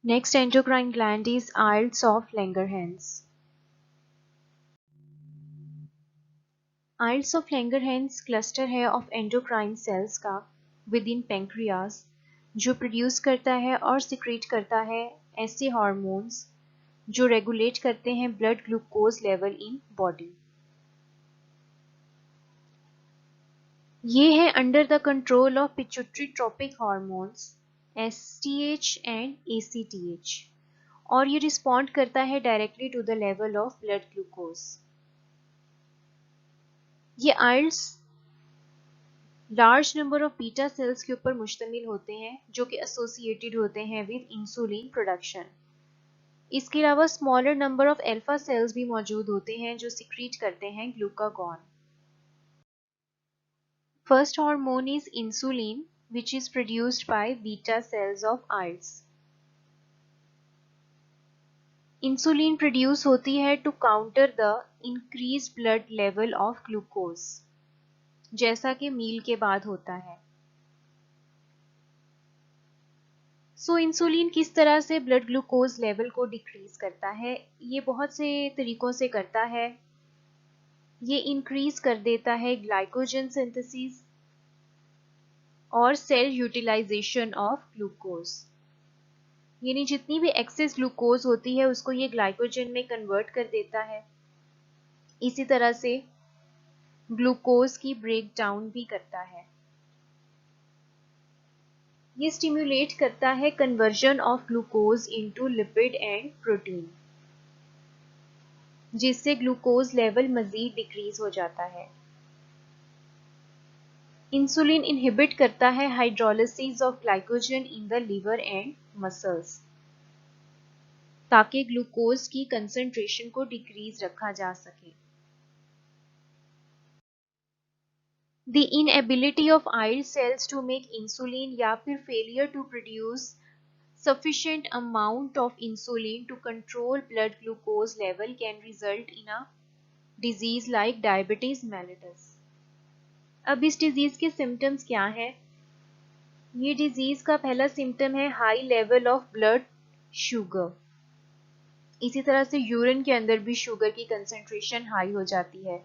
Next endocrine gland is Arls of Langerhans. Arls of Langerhans cluster है of endocrine cells का with in pancreas जो produce करता है और सिक्रीट करता है ऐसे हार्मोन्स जो रेगुलेट करते हैं blood glucose level in body. ये है under the control of pituitary tropic hormones STH and ACTH और ये रिस्पॉन्ड करता है directly to the level of blood glucose. ये islets large number of beta cells के ऊपर मुश्तमिल होते हैं जो कि एसोसिएटेड होते हैं विद इंसुलिन प्रोडक्शन। इसके अलावा smaller number of alpha cells भी मौजूद होते हैं जो सिक्रीट करते हैं glucagon. First hormone is insulin which is produced by beta cells of eyes. Insulin produce होती है to counter the increase blood level of glucose जैसा कि मील के बाद होता है। इंसुलिन किस तरह से ब्लड ग्लूकोज लेवल को डिक्रीज करता है? ये बहुत से तरीकों से करता है। ये इंक्रीज कर देता है ग्लाइकोजन सिंथेसिस और सेल यूटिलाइजेशन ऑफ ग्लूकोज, यानी जितनी भी एक्सेस ग्लूकोज होती है उसको ये ग्लाइकोजन में कन्वर्ट कर देता है। इसी तरह से ग्लूकोज की ब्रेक डाउन भी करता है। ये स्टिम्युलेट करता है conversion of glucose into lipid and protein जिससे ग्लूकोज लेवल मजीद डिक्रीज हो जाता है। इंसुलिन इनहिबिट करता है hydrolysis of glycogen in the liver and muscles ताकि ग्लूकोज की कंसंट्रेशन को डिक्रीज रखा जा सके। The inability of islet cells to make insulin या फिर failure to produce sufficient amount of insulin to control blood glucose level can result in a disease like diabetes mellitus. अब इस disease के symptoms क्या हैं? ये डिजीज का पहला सिम्टम है high level of blood sugar. इसी तरह से यूरिन के अंदर भी शुगर की कंसंट्रेशन हाई हो जाती है।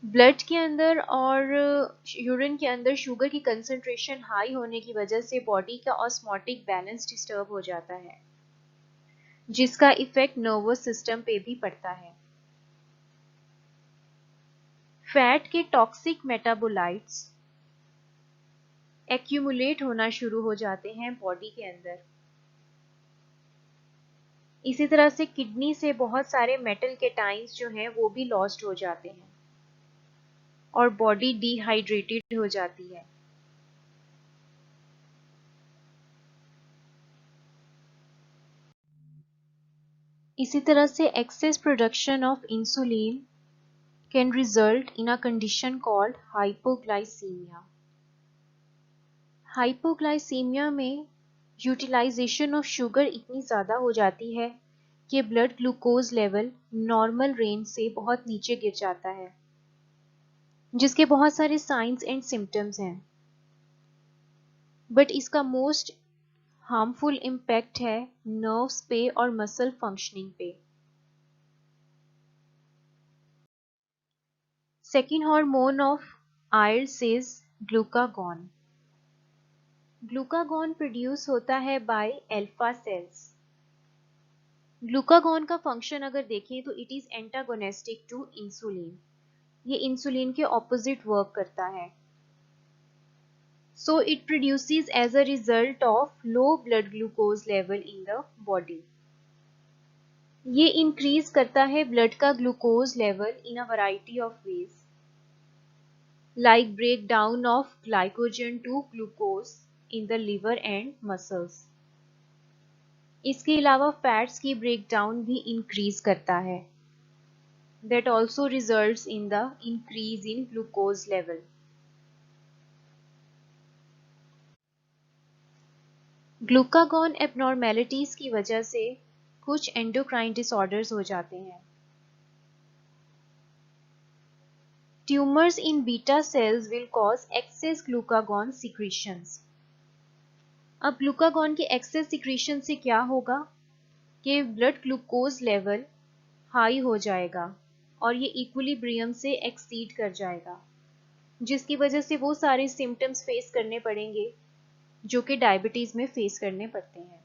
ब्लड के अंदर और यूरिन के अंदर शुगर की कंसंट्रेशन हाई होने की वजह से बॉडी का ऑस्मोटिक बैलेंस डिस्टर्ब हो जाता है जिसका इफेक्ट नर्वस सिस्टम पे भी पड़ता है। फैट के टॉक्सिक मेटाबोलाइट्स एक्यूमुलेट होना शुरू हो जाते हैं बॉडी के अंदर। इसी तरह से किडनी से बहुत सारे मेटल केटाइंस जो हैं वो भी लॉस्ट हो जाते हैं और बॉडी डिहाइड्रेटेड हो जाती है। इसी तरह से excess production of insulin can result in a condition called hypoglycemia. Hypoglycemia में यूटिलाइजेशन ऑफ शुगर इतनी ज़्यादा हो जाती है कि blood glucose level normal range से बहुत नीचे गिर जाता है जिसके बहुत सारे साइंस एंड सिम्टम्स हैं, बट इसका मोस्ट हार्मफुल इम्पैक्ट है नर्व्स पे और मसल फंक्शनिंग पे। Second hormone of islets is glucagon. Glucagon produce होता है बाय अल्फा सेल्स। ग्लूकागॉन का फंक्शन अगर देखें तो it is antagonistic to insulin. ये इंसुलिन के ऑपोजिट वर्क करता है। So it produces as a result of low blood glucose level in the body. ये इंक्रीज करता है ब्लड का glucose level in a variety of ways like break down of glycogen to glucose in the liver and muscles. इसके अलावा fats की breakdown भी increase करता है। That also results in the increase in glucose level. Glucagon abnormalities की वजह से कुछ एंडोक्राइन डिसऑर्डर्स हो जाते हैं। Tumours in beta cells will cause excess glucagon secretions. अब ग्लूकागॉन के एक्सेस सिक्रीशन से क्या होगा कि ब्लड ग्लूकोज लेवल हाई हो जाएगा और ये इक्विलिब्रियम से एक्सीड कर जाएगा, जिसकी वजह से वो सारे सिम्टम्स फेस करने पड़ेंगे जो कि डायबिटीज़ में फेस करने पड़ते हैं।